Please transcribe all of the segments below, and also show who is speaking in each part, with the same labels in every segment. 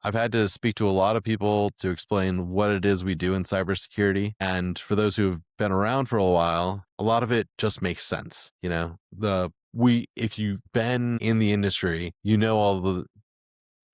Speaker 1: I've had to speak to a lot of people to explain what it is we do in cybersecurity. And for those who've been around for a while, a lot of it just makes sense. If you've been in the industry, you know all the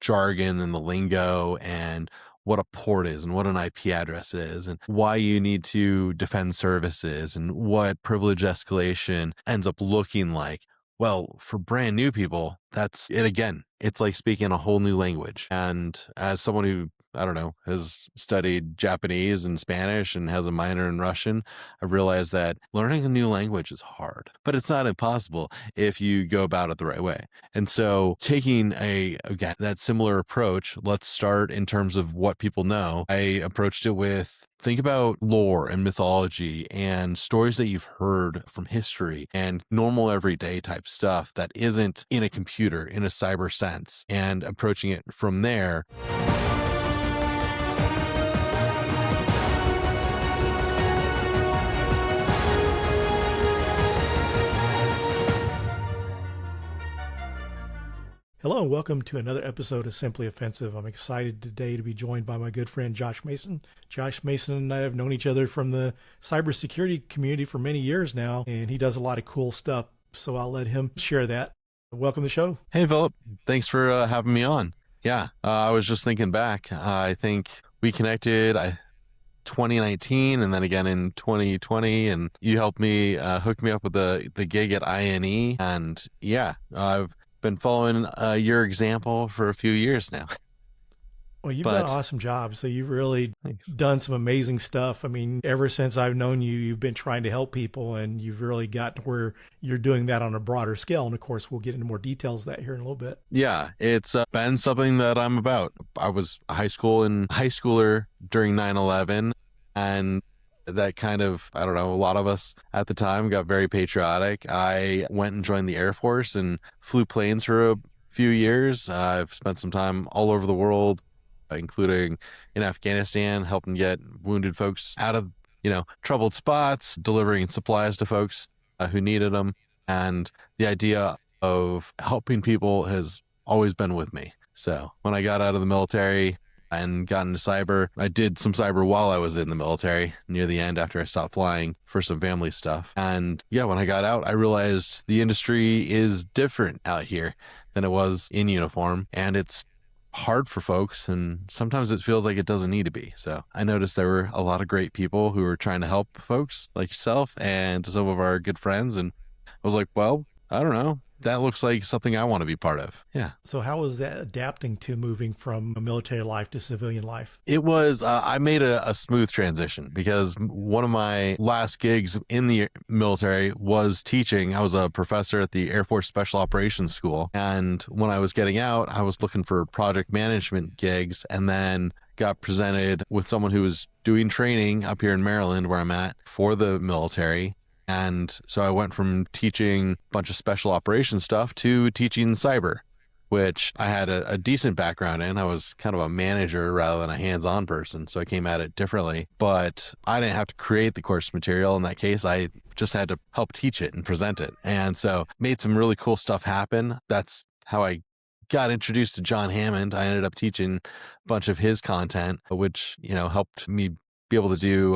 Speaker 1: jargon and the lingo and what a port is and what an IP address is and why you need to defend services and what privilege escalation ends up looking like. Well, for brand new people, that's it again. It's like speaking a whole new language. And as someone who, I don't know, has studied Japanese and Spanish and has a minor in Russian, I've realized that learning a new language is hard, but it's not impossible if you go about it the right way. And so taking that similar approach, let's start in terms of what people know. I approached it with think about lore and mythology and stories that you've heard from history and normal everyday type stuff that isn't in a computer, in a cyber sense, and approaching it from there.
Speaker 2: Hello and welcome to another episode of Simply Offensive. I'm excited today to be joined by my good friend Josh Mason. Josh Mason and I have known each other from the cybersecurity community for many years now, and he does a lot of cool stuff, so I'll let him share that. Welcome to the show.
Speaker 1: Hey, Phillip. Thanks for having me on. Yeah, I was just thinking back. I think we connected 2019 and then again in 2020, and you helped me hook me up with the gig at INE, and yeah, I've been following your example for a few years now.
Speaker 2: Well, you've done an awesome job. So you've really done some amazing stuff. I mean, ever since I've known you, you've been trying to help people, and you've really got to where you're doing that on a broader scale. And of course, we'll get into more details of that here in a little bit.
Speaker 1: Yeah, it's been something that I'm about. I was a high schooler during 9/11, and that kind of, I don't know, a lot of us at the time got very patriotic. I went and joined the Air Force and flew planes for a few years. I've spent some time all over the world, including in Afghanistan, helping get wounded folks out of, troubled spots, delivering supplies to folks who needed them. And the idea of helping people has always been with me. So when I got out of the military and got into cyber, I did some cyber while I was in the military near the end after I stopped flying for some family stuff. And yeah, when I got out, I realized the industry is different out here than it was in uniform, and it's hard for folks, and sometimes it feels like it doesn't need to be. So I noticed there were a lot of great people who were trying to help folks like yourself and some of our good friends, and I was like, well, I don't know. That looks like something I want to be part of. Yeah.
Speaker 2: So how was that adapting to moving from military life to civilian life?
Speaker 1: It was, I made a smooth transition because one of my last gigs in the military was teaching. I was a professor at the Air Force Special Operations School. And when I was getting out, I was looking for project management gigs, and then got presented with someone who was doing training up here in Maryland, where I'm at, for the military. And so I went from teaching a bunch of special operations stuff to teaching cyber, which I had a decent background in. I was kind of a manager rather than a hands-on person, so I came at it differently. But I didn't have to create the course material in that case. I just had to help teach it and present it. And so made some really cool stuff happen. That's how I got introduced to John Hammond. I ended up teaching a bunch of his content, which, helped me be able to do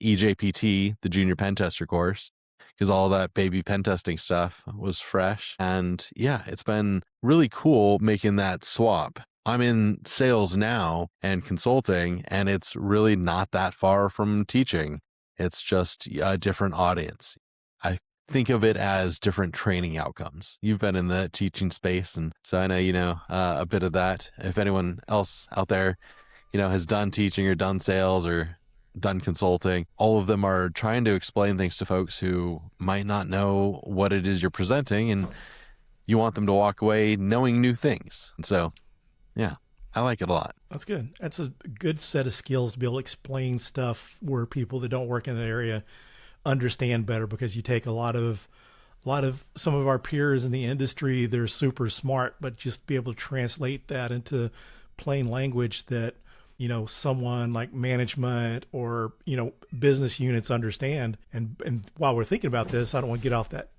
Speaker 1: EJPT, the junior pen tester course, because all that baby pen testing stuff was fresh. And yeah, it's been really cool making that swap. I'm in sales now and consulting, and it's really not that far from teaching. It's just a different audience. I think of it as different training outcomes. You've been in the teaching space, and so I know you know a bit of that. If anyone else out there, has done teaching or done sales or done consulting, all of them are trying to explain things to folks who might not know what it is you're presenting, and you want them to walk away knowing new things. And so, yeah, I like it a lot.
Speaker 2: That's good. That's a good set of skills to be able to explain stuff where people that don't work in that area understand better, because you take a lot of some of our peers in the industry, they're super smart, but just be able to translate that into plain language that someone like management or, business units understand. And while we're thinking about this, I don't want to get off that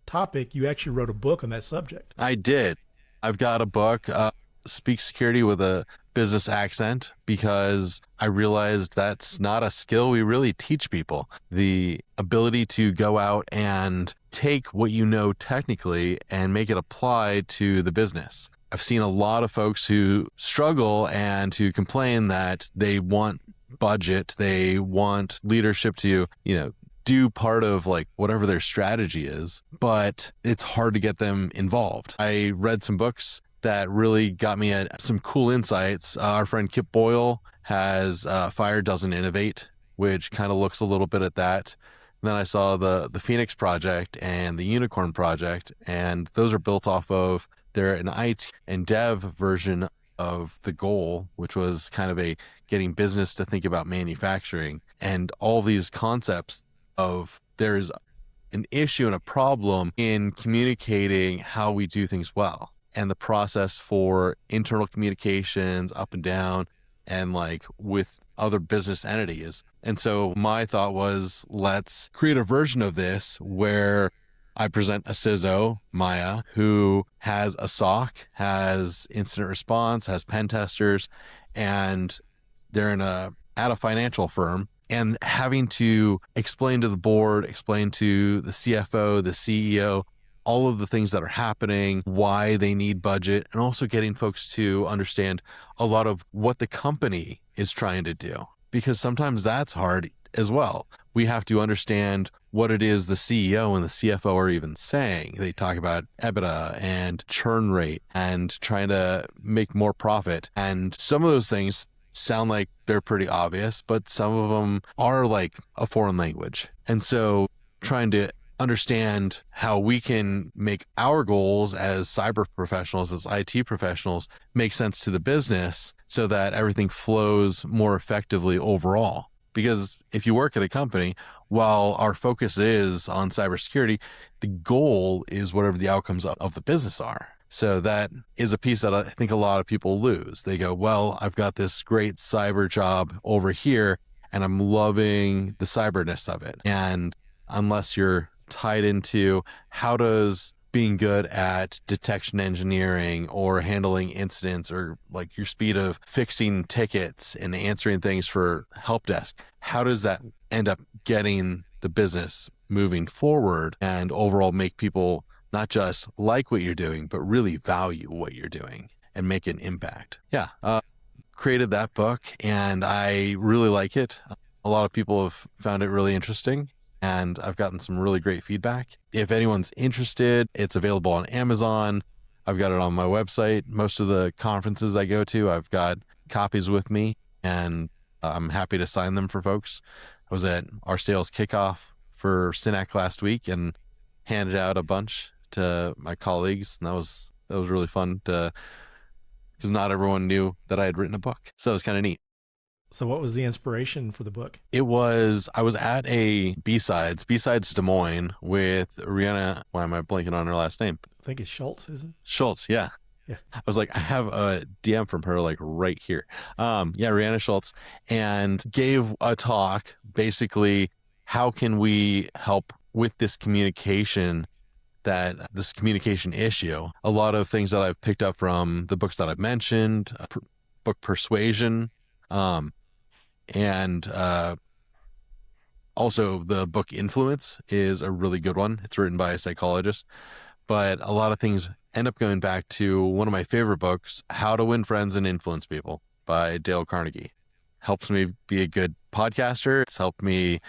Speaker 2: topic. You actually wrote a book on that subject.
Speaker 1: I did. I've got a book. speak security with a business accent because I realized that's not a skill we really teach people. The ability to go out and take what you know technically and make it apply to the business. I've seen a lot of folks who struggle and who complain that they want budget, they want leadership to, do part of like whatever their strategy is, but it's hard to get them involved. I read some books that really got me some cool insights. Our friend Kip Boyle has Fire Doesn't Innovate, which kind of looks a little bit at that. And then I saw the Phoenix Project and the Unicorn Project, and those are built off of an IT and dev version of the goal, which was kind of a getting business to think about manufacturing, and all these concepts of there's an issue and a problem in communicating how we do things well, and the process for internal communications up and down and like with other business entities. And so my thought was, let's create a version of this where I present a CISO, Maya, who has a SOC, has incident response, has pen testers, and they're at a financial firm, and having to explain to the board, explain to the CFO, the CEO, all of the things that are happening, why they need budget, and also getting folks to understand a lot of what the company is trying to do. Because sometimes that's hard as well. We have to understand what it is the CEO and the CFO are even saying. They talk about EBITDA and churn rate and trying to make more profit. And some of those things sound like they're pretty obvious, but some of them are like a foreign language. And so trying to understand how we can make our goals as cyber professionals, as IT professionals, make sense to the business so that everything flows more effectively overall. Because if you work at a company, while our focus is on cybersecurity, the goal is whatever the outcomes of the business are. So that is a piece that I think a lot of people lose. They go, well, I've got this great cyber job over here, and I'm loving the cyberness of it. And unless you're tied into how does being good at detection engineering or handling incidents or like your speed of fixing tickets and answering things for help desk, how does that end up getting the business moving forward and overall make people not just like what you're doing, but really value what you're doing and make an impact? Yeah. Created that book and I really like it. A lot of people have found it really interesting, and I've gotten some really great feedback. If anyone's interested, it's available on Amazon. I've got it on my website. Most of the conferences I go to, I've got copies with me, and I'm happy to sign them for folks. I was at our sales kickoff for Synac last week and handed out a bunch to my colleagues, and that was really fun because not everyone knew that I had written a book. So it was kind of neat.
Speaker 2: So what was the inspiration for the book?
Speaker 1: I was at a B-Sides Des Moines with Rihanna. Why am I blanking on her last name?
Speaker 2: I think it's Schultz, isn't it?
Speaker 1: Schultz, yeah.
Speaker 2: Yeah.
Speaker 1: I was like, I have a DM from her like right here. Rihanna Schultz, and gave a talk, basically, how can we help with this communication issue? A lot of things that I've picked up from the books that I've mentioned, book Persuasion, and also the book Influence is a really good one. It's written by a psychologist, but a lot of things end up going back to one of my favorite books, How to Win Friends and Influence People by Dale Carnegie. Helps me be a good podcaster. It's helped me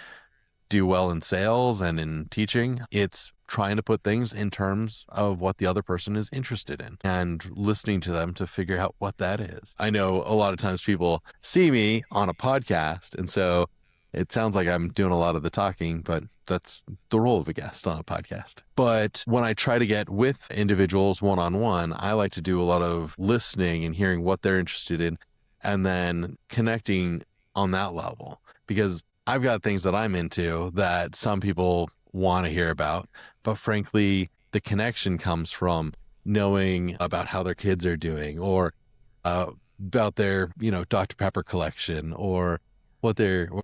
Speaker 1: do well in sales and in teaching. It's trying to put things in terms of what the other person is interested in and listening to them to figure out what that is. I know a lot of times people see me on a podcast, and so it sounds like I'm doing a lot of the talking, but that's the role of a guest on a podcast. But when I try to get with individuals one-on-one, I like to do a lot of listening and hearing what they're interested in and then connecting on that level, because I've got things that I'm into that some people want to hear about, but frankly, the connection comes from knowing about how their kids are doing, or about their, Dr. Pepper collection, or what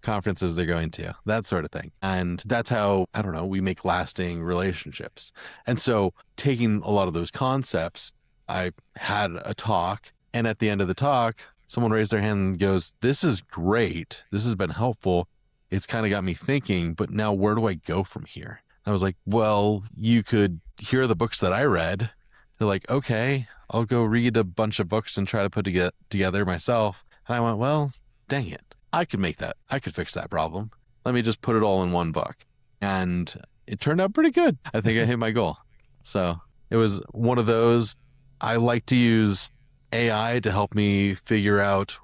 Speaker 1: conferences they're going to, that sort of thing. And that's how, we make lasting relationships. And so taking a lot of those concepts, I had a talk And at the end of the talk, someone raised their hand and goes, "This is great. This has been helpful. It's kind of got me thinking, but now where do I go from here?" I was like, "Well, you could hear the books that I read." They're like, "Okay, I'll go read a bunch of books and try to put together myself." And I went, "Well, dang it. I could make that. I could fix that problem. Let me just put it all in one book." And it turned out pretty good. I think I hit my goal. So it was one of those. I like to use AI to help me figure out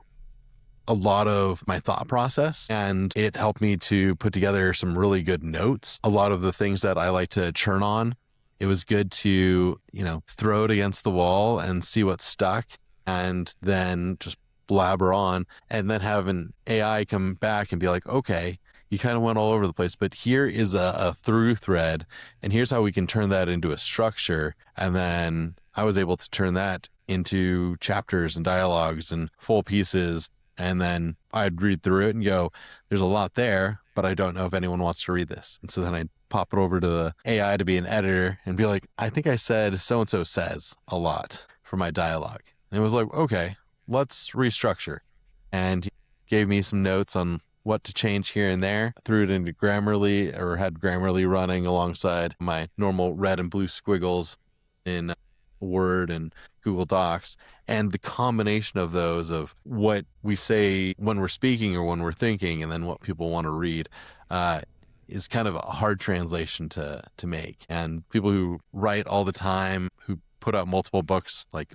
Speaker 1: a lot of my thought process, and it helped me to put together some really good notes. A lot of the things that I like to churn on, it was good to, throw it against the wall and see what stuck, and then just blabber on, and then have an AI come back and be like, "Okay, you kind of went all over the place, but here is a through thread, and here's how we can turn that into a structure." And then I was able to turn that into chapters and dialogues and full pieces. And then I'd read through it and go, "There's a lot there, but I don't know if anyone wants to read this." And so then I'd pop it over to the AI to be an editor and be like, "I think I said so-and-so says a lot for my dialogue." And it was like, "Okay, let's restructure." And he gave me some notes on what to change here and there, threw it into Grammarly, or had Grammarly running alongside my normal red and blue squiggles in Word and Google Docs. And the combination of those, of what we say when we're speaking or when we're thinking, and then what people want to read, is kind of a hard translation to make. And people who write all the time, who put out multiple books like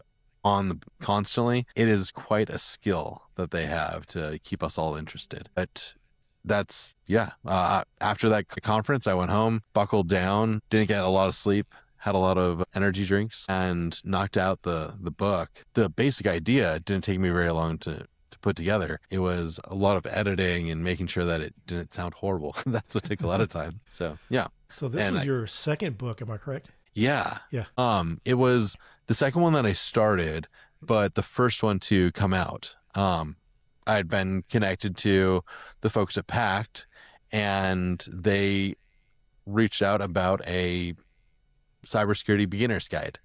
Speaker 1: constantly, it is quite a skill that they have to keep us all interested. But that's, after that conference, I went home, buckled down, didn't get a lot of sleep, had a lot of energy drinks, and knocked out the book. The basic idea didn't take me very long to put together. It was a lot of editing and making sure that it didn't sound horrible. That's what took a lot of time. So, yeah.
Speaker 2: So this was your second book, am I correct?
Speaker 1: Yeah.
Speaker 2: Yeah.
Speaker 1: It was the second one that I started, but the first one to come out. I'd been connected to the folks at Pact, and they reached out about a cybersecurity beginner's guide.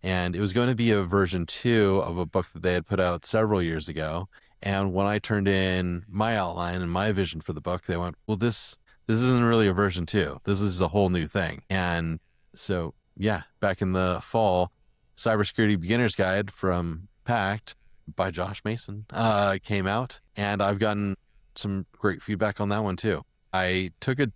Speaker 1: And it was going to be a version 2 of a book that they had put out several years ago. And when I turned in my outline and my vision for the book, they went, "Well, this isn't really a version 2. This is a whole new thing." And so, back in the fall, Cybersecurity Beginner's Guide from Pact by Josh Mason came out, and I've gotten some great feedback on that one too. I took a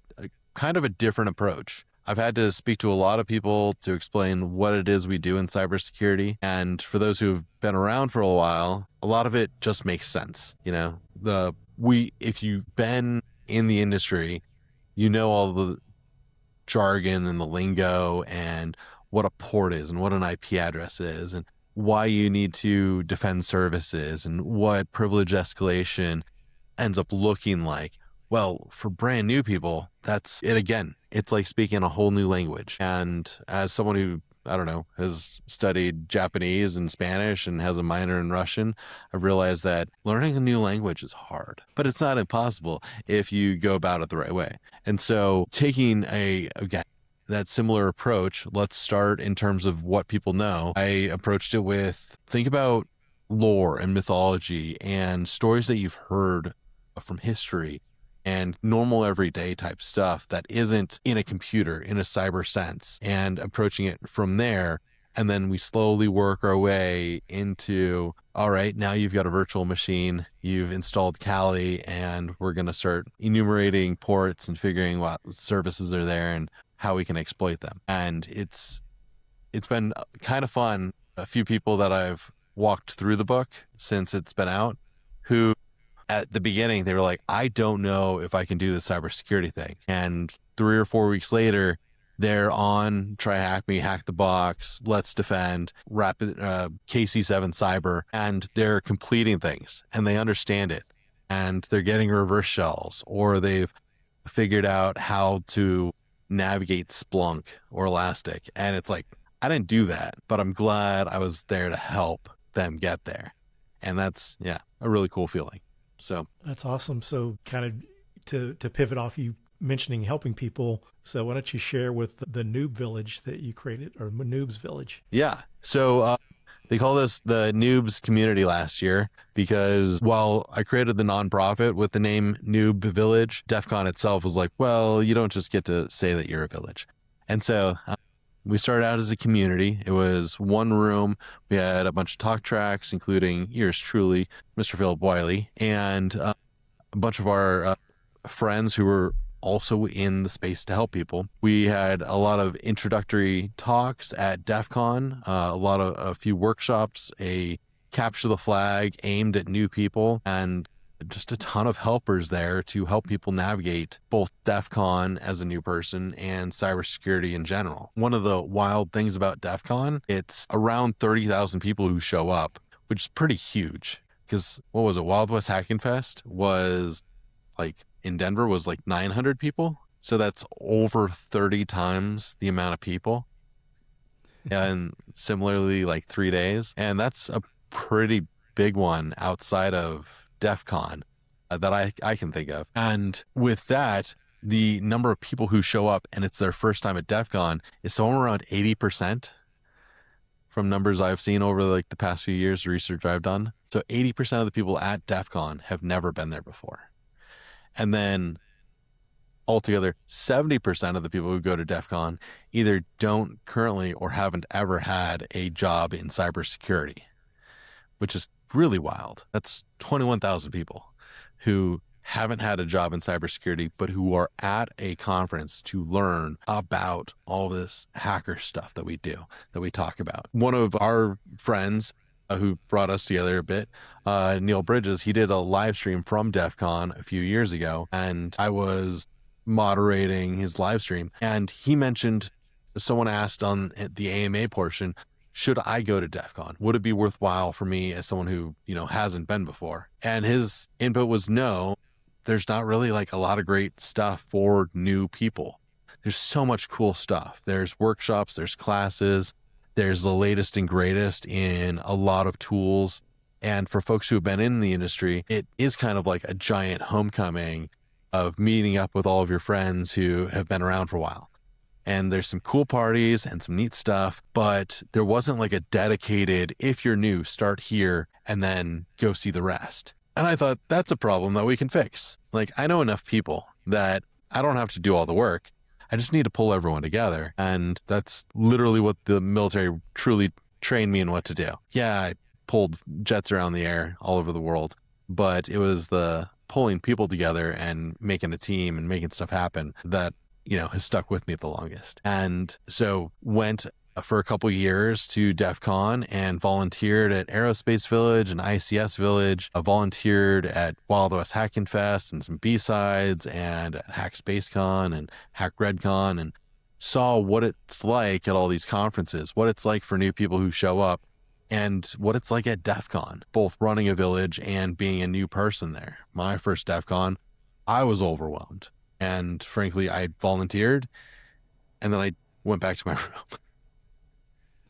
Speaker 1: kind of a different approach. I've had to speak to a lot of people to explain what it is we do in cybersecurity. And for those who've been around for a while, a lot of it just makes sense. If you've been in the industry, you know all the jargon and the lingo and what a port is and what an IP address is and why you need to defend services and what privilege escalation ends up looking like. Well, for brand new people, that's it again. It's like speaking a whole new language. And as someone who, has studied Japanese and Spanish and has a minor in Russian, I've realized that learning a new language is hard, but it's not impossible if you go about it the right way. And so taking that similar approach, let's start in terms of what people know. I approached it with, think about lore and mythology and stories that you've heard from history and normal everyday type stuff that isn't in a computer, in a cyber sense, and approaching it from there. And then we slowly work our way into, all right, now you've got a virtual machine, you've installed Kali, and we're going to start enumerating ports and figuring what services are there and how we can exploit them. And it's been kind of fun. A few people that I've walked through the book since it's been out, who at the beginning, they were like, "I don't know if I can do the cybersecurity thing." And 3 or 4 weeks later, they're on Try Hack Me, Hack the Box, Let's Defend, Rapid KC7 Cyber, and they're completing things and they understand it. And they're getting reverse shells, or they've figured out how to navigate Splunk or Elastic. And it's like, I didn't do that, but I'm glad I was there to help them get there. And that's, a really cool feeling. So
Speaker 2: that's awesome. So kind of to pivot off you mentioning helping people. So why don't you share with the Noob Village that you created, or Noobs Village?
Speaker 1: Yeah. So They call this the Noobs community last year because while I created the nonprofit with the name Noob Village, DEF CON itself was like, well, you don't just get to say that you're a village. And so we started out as a community. It was one room. We had a bunch of talk tracks, including yours truly, Mr. Phillip Wylie, and a bunch of our friends who were also in the space to help people. We had a lot of introductory talks at DEF CON, a few workshops, a capture the flag aimed at new people, and just a ton of helpers there to help people navigate both DEF CON as a new person and cybersecurity in general. One of the wild things about DEF CON, it's around 30,000 people who show up, which is pretty huge. Because what was it? Wild West Hacking Fest was like in Denver was like 900 people. So that's over 30 times the amount of people. And similarly, like 3 days. And that's a pretty big one outside of DEF CON that I can think of. And with that, the number of people who show up and it's their first time at DEF CON is somewhere around 80% from numbers I've seen over like the past few years, the research I've done. So 80% of the people at DEF CON have never been there before. And then altogether, 70% of the people who go to DEF CON either don't currently or haven't ever had a job in cybersecurity, which is really wild. That's 21,000 people who haven't had a job in cybersecurity, but who are at a conference to learn about all this hacker stuff that we do, that we talk about. One of our friends who brought us together a bit, Neil Bridges, he did a live stream from DEF CON a few years ago, and I was moderating his live stream, and he mentioned, someone asked on the AMA portion, should I go to DEF CON? Would it be worthwhile for me as someone who, hasn't been before? And his input was no, there's not really like a lot of great stuff for new people. There's so much cool stuff. There's workshops, there's classes, there's the latest and greatest in a lot of tools. And for folks who have been in the industry, it is kind of like a giant homecoming of meeting up with all of your friends who have been around for a while. And there's some cool parties and some neat stuff, but there wasn't like a dedicated, if you're new, start here and then go see the rest. And I thought that's a problem that we can fix. Like, I know enough people that I don't have to do all the work. I just need to pull everyone together. And that's literally what the military truly trained me in what to do. Yeah, I pulled jets around the air all over the world, but it was the pulling people together and making a team and making stuff happen that, has stuck with me the longest. And so went for a couple years to DEF CON and volunteered at Aerospace Village and ICS Village. I volunteered at Wild West Hacking Fest and some B-Sides and at Hack Space Con and Hack Red Con, and saw what it's like at all these conferences, what it's like for new people who show up, and what it's like at DEF CON, both running a village and being a new person there. My first DEF CON, I was overwhelmed. And frankly, I volunteered and then I went back to my room.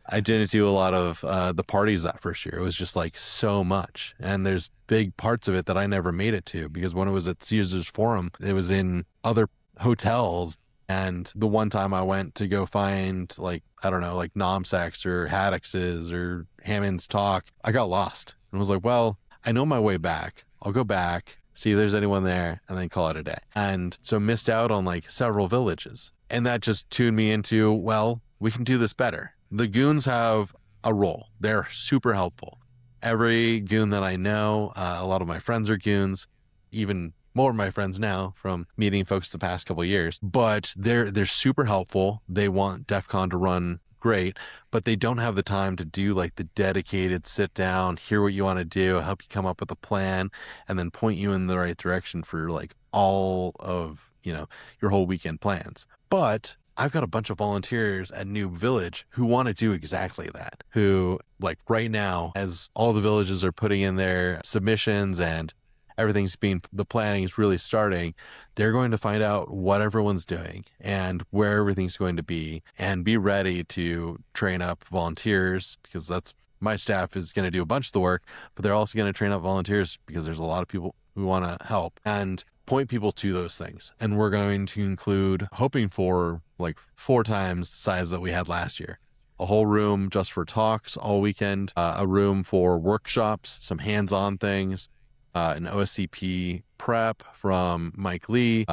Speaker 1: I didn't do a lot of the parties that first year. It was just like so much. And there's big parts of it that I never made it to, because when it was at Caesar's Forum, it was in other hotels. And the one time I went to go find like NomSex or Haddix's or Hammond's Talk, I got lost and was like, well, I know my way back. I'll go back, see if there's anyone there, and then call it a day. And so missed out on like several villages. And that just tuned me into, well, we can do this better. The goons have a role. They're super helpful. Every goon that I know, a lot of my friends are goons, even more of my friends now from meeting folks the past couple of years, but they're super helpful. They want DEF CON to run great, but they don't have the time to do like the dedicated sit down, hear what you want to do, help you come up with a plan, and then point you in the right direction for like all of, your whole weekend plans. But I've got a bunch of volunteers at Noob Village who want to do exactly that, who like right now, as all the villages are putting in their submissions and the planning is really starting, they're going to find out what everyone's doing and where everything's going to be and be ready to train up volunteers, because that's my staff is going to do a bunch of the work, but they're also going to train up volunteers because there's a lot of people who want to help and point people to those things. And we're going to include, hoping for like 4 times the size that we had last year. a whole room just for talks all weekend, a room for workshops, some hands-on things, an OSCP prep from Mike Lee.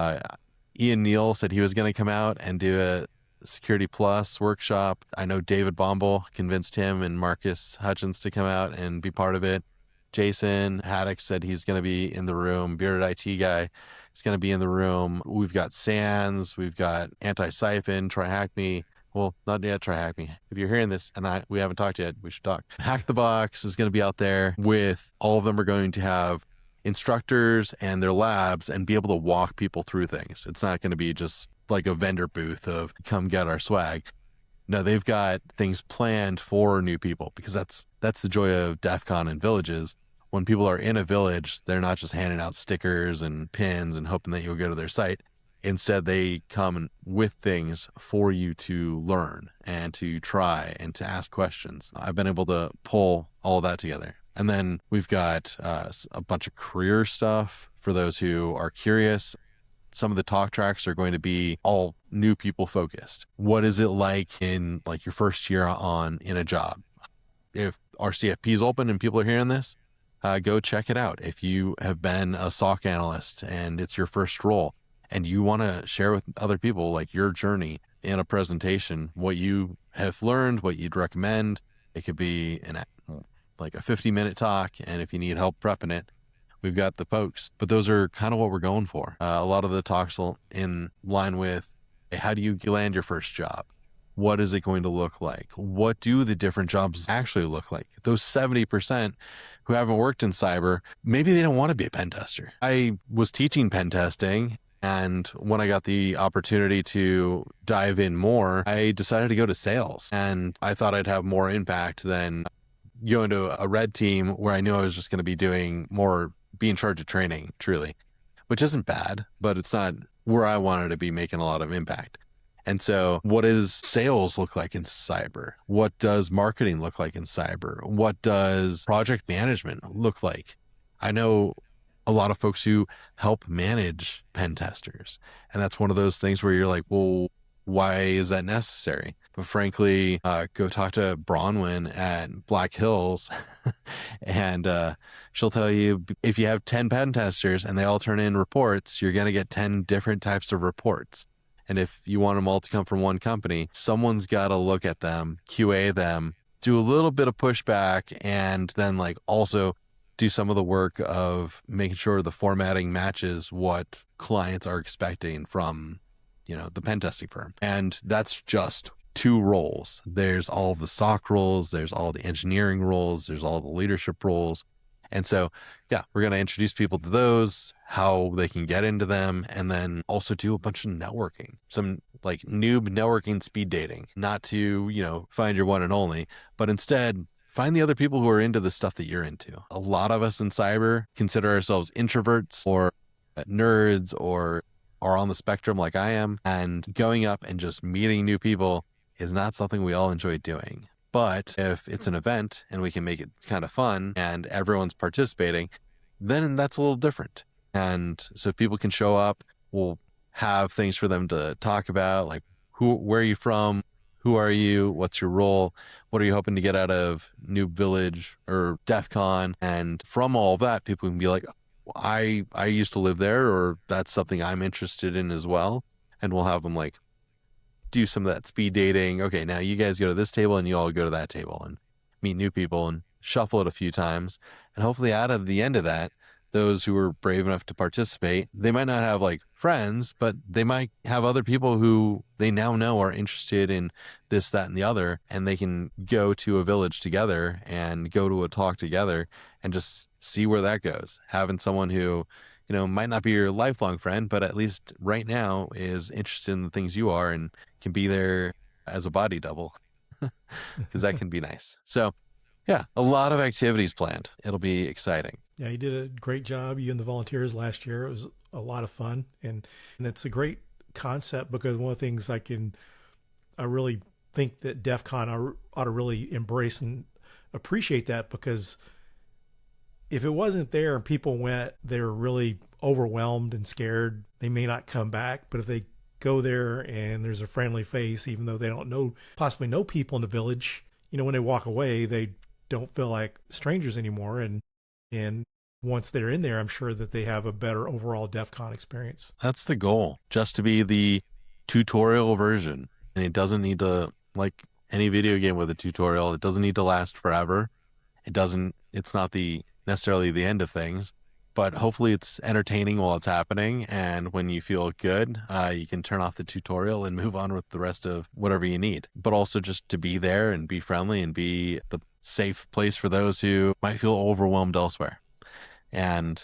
Speaker 1: Ian Neal said he was going to come out and do a Security Plus workshop. I know David Bombal convinced him and Marcus Hutchins to come out and be part of it. Jason Haddock said he's going to be in the room. Bearded IT guy is going to be in the room. We've got Sands. We've got Anti-Siphon, Try Hack Me. Well, not yet Try Hack Me. If you're hearing this and we haven't talked yet, we should talk. Hack the Box is going to be out there with all of them are going to have instructors and their labs and be able to walk people through things. It's not going to be just like a vendor booth of come get our swag. No, they've got things planned for new people, because that's the joy of DEF CON and villages. When people are in a village, they're not just handing out stickers and pins and hoping that you'll go to their site. Instead, they come with things for you to learn and to try and to ask questions. I've been able to pull all of that together. And then we've got a bunch of career stuff for those who are curious. Some of the talk tracks are going to be all new people focused. What is it like in like your first year in a job? If RCFP is open and people are hearing this, go check it out. If you have been a SOC analyst and it's your first role and you want to share with other people like your journey in a presentation, what you have learned, what you'd recommend, it could be like a 50-minute talk. And if you need help prepping it, we've got the folks. But those are kind of what we're going for. A lot of the talks in line with, hey, how do you land your first job? What is it going to look like? What do the different jobs actually look like? Those 70% who haven't worked in cyber, maybe they don't want to be a pen tester. I was teaching pen testing, and when I got the opportunity to dive in more, I decided to go to sales. And I thought I'd have more impact than going to a red team where I knew I was just going to be doing more, be in charge of training, truly, which isn't bad, but it's not where I wanted to be making a lot of impact. And so what does sales look like in cyber? What does marketing look like in cyber? What does project management look like? I know a lot of folks who help manage pen testers. And that's one of those things where you're like, well, why is that necessary? But frankly, go talk to Bronwyn at Black Hills and she'll tell you if you have 10 pen testers and they all turn in reports, you're going to get 10 different types of reports. And if you want them all to come from one company, someone's got to look at them, QA them, do a little bit of pushback, and then like also do some of the work of making sure the formatting matches what clients are expecting from, the pen testing firm. And that's just 2 roles. There's all of the SOC roles, there's all the engineering roles, there's all the leadership roles. And so, yeah, we're going to introduce people to those, how they can get into them, and then also do a bunch of networking, some like noob networking speed dating, not to, find your one and only, but instead find the other people who are into the stuff that you're into. A lot of us in cyber consider ourselves introverts or nerds or are on the spectrum like I am, and going up and just meeting new people is not something we all enjoy doing. But if it's an event and we can make it kind of fun and everyone's participating, then that's a little different. And so people can show up, we'll have things for them to talk about, like where are you from? Who are you? What's your role? What are you hoping to get out of Noob Village or DEF CON? And from all of that, people can be like, I used to live there, or that's something I'm interested in as well. And we'll have them like do some of that speed dating. Okay, now you guys go to this table and you all go to that table and meet new people and shuffle it a few times. And hopefully out of the end of that, those who were brave enough to participate, they might not have like friends, but they might have other people who they now know are interested in this, that, and the other. And they can go to a village together and go to a talk together and just see where that goes. Having someone who, might not be your lifelong friend, but at least right now is interested in the things you are and can be there as a body double, because that can be nice. So yeah, a lot of activities planned. It'll be exciting.
Speaker 2: Yeah, you did a great job, you and the volunteers last year. It was a lot of fun. And it's a great concept, because one of the things I really think that DEF CON ought to really embrace and appreciate that, because if it wasn't there and people went, they were really overwhelmed and scared, they may not come back. But if they go there and there's a friendly face, even though they don't possibly know people in the village. When they walk away, they don't feel like strangers anymore. And once they're in there, I'm sure that they have a better overall DEF CON experience.
Speaker 1: That's the goal, just to be the tutorial version. And it doesn't need to, like any video game with a tutorial, it doesn't need to last forever. It's not necessarily the end of things, but hopefully it's entertaining while it's happening. And when you feel good, you can turn off the tutorial and move on with the rest of whatever you need. But also just to be there and be friendly and be the safe place for those who might feel overwhelmed elsewhere. And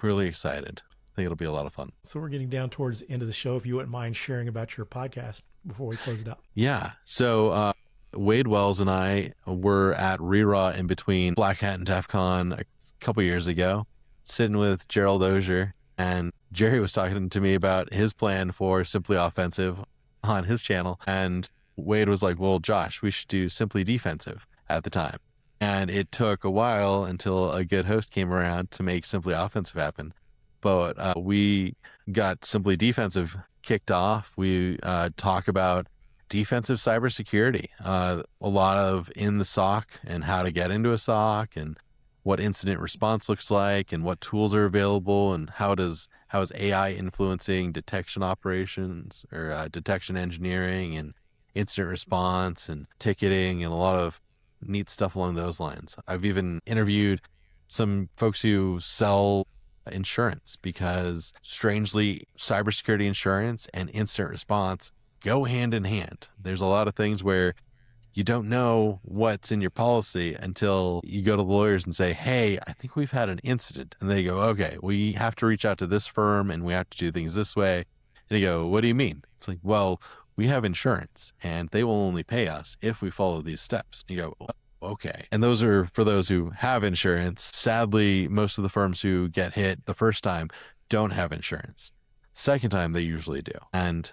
Speaker 1: really excited. I think it'll be a lot of fun.
Speaker 2: So we're getting down towards the end of the show. If you wouldn't mind sharing about your podcast before we close it out.
Speaker 1: Yeah. So Wade Wells and I were at ReRaw in between Black Hat and DEF CON a couple years ago, sitting with Gerald Ozier, and Jerry was talking to me about his plan for Simply Offensive on his channel. And Wade was like, well, Josh, we should do Simply Defensive at the time. And it took a while until a good host came around to make Simply Offensive happen. But we got Simply Defensive kicked off. We talk about defensive cybersecurity, a lot of in the SOC and how to get into a SOC and what incident response looks like and what tools are available and how is AI influencing detection operations or detection engineering and incident response and ticketing and a lot of neat stuff along those lines. I've even interviewed some folks who sell insurance because strangely cybersecurity insurance and incident response go hand in hand. There's a lot of things where you don't know what's in your policy until you go to the lawyers and say, hey, I think we've had an incident. And they go, okay, we have to reach out to this firm and we have to do things this way. And you go, what do you mean? It's like, well, we have insurance and they will only pay us if we follow these steps. And you go, okay. And those are for those who have insurance. Sadly, most of the firms who get hit the first time don't have insurance. Second time, they usually do. And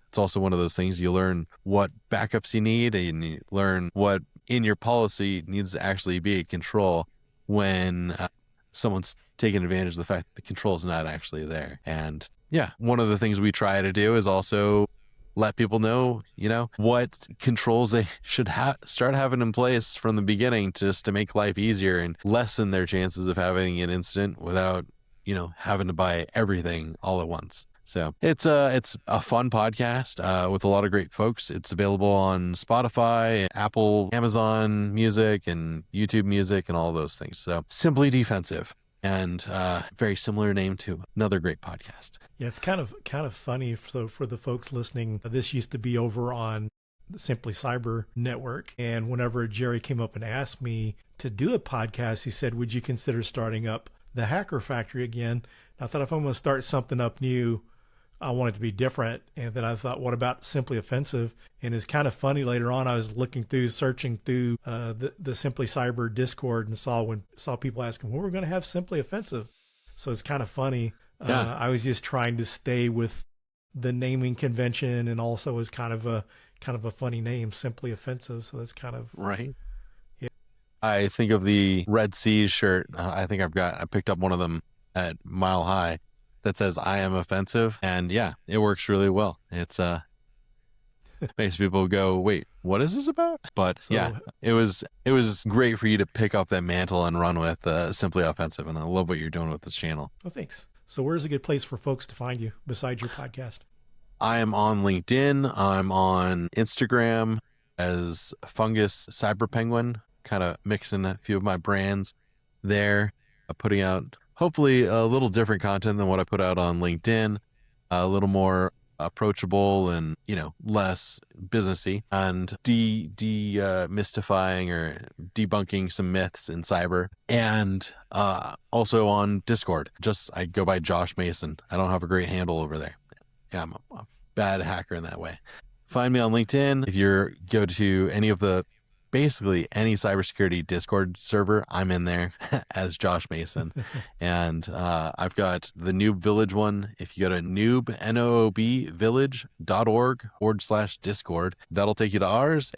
Speaker 1: it's also one of those things you learn what backups you need and you learn what in your policy needs to actually be control when someone's taking advantage of the fact that the control is not actually there. And yeah, one of the things we try to do is also let people know, what controls they should start having in place from the beginning just to make life easier and lessen their chances of having an incident without, having to buy everything all at once. So it's a fun podcast with a lot of great folks. It's available on Spotify, Apple, Amazon Music, and YouTube Music, and all those things. So Simply Defensive, and very similar name to another great podcast.
Speaker 2: Yeah, it's kind of funny. So for the folks listening, this used to be over on the Simply Cyber Network, and whenever Jerry came up and asked me to do a podcast, he said, "Would you consider starting up the Hacker Factory again?" And I thought, if I'm going to start something up new, I want it to be different. And then I thought, what about Simply Offensive? And it's kind of funny. Later on, I was searching through the Simply Cyber Discord and saw people asking, well, we're going to have Simply Offensive. So it's kind of funny.
Speaker 1: Yeah.
Speaker 2: I was just trying to stay with the naming convention, and also is kind of a funny name, Simply Offensive. So that's kind of
Speaker 1: right.
Speaker 2: Yeah.
Speaker 1: I think of the Red Seas shirt. I think I picked up one of them at Mile High that says I am offensive, and yeah, it works really well. It's makes people go, wait, what is this about? But so, yeah, it was great for you to pick up that mantle and run with Simply Offensive, and I love what you're doing with this channel.
Speaker 2: Oh, thanks. So where's a good place for folks to find you besides your podcast?
Speaker 1: I am on LinkedIn. I'm on Instagram as Fungus Cyber Penguin, kind of mixing a few of my brands there, putting out hopefully a little different content than what I put out on LinkedIn, a little more approachable and, less businessy, and demystifying or debunking some myths in cyber. And also on Discord, I go by Josh Mason. I don't have a great handle over there. Yeah, I'm a bad hacker in that way. Find me on LinkedIn. If you go to basically any cybersecurity Discord server, I'm in there as Josh Mason. And I've got the Noob Village one. If you go to Noob village.org/Discord, that'll take you to ours.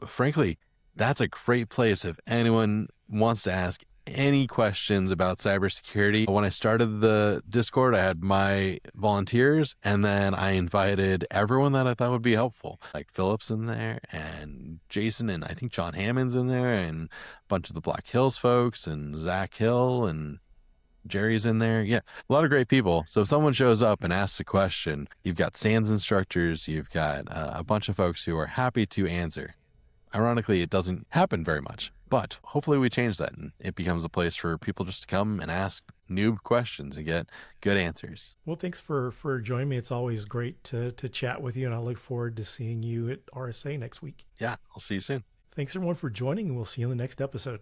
Speaker 1: Frankly, that's a great place if anyone wants to ask any questions about cybersecurity. When I started the Discord, I had my volunteers, and then I invited everyone that I thought would be helpful. Like Phillip's in there, and Jason, and I think John Hammond's in there, and a bunch of the Black Hills folks, and Zach Hill, and Jerry's in there. Yeah, a lot of great people. So if someone shows up and asks a question, you've got SANS instructors, you've got a bunch of folks who are happy to answer. Ironically, it doesn't happen very much, but hopefully we change that and it becomes a place for people just to come and ask noob questions and get good answers.
Speaker 2: Well, thanks for joining me. It's always great to chat with you, and I look forward to seeing you at RSA next week.
Speaker 1: Yeah, I'll see you soon.
Speaker 2: Thanks everyone for joining, and we'll see you in the next episode.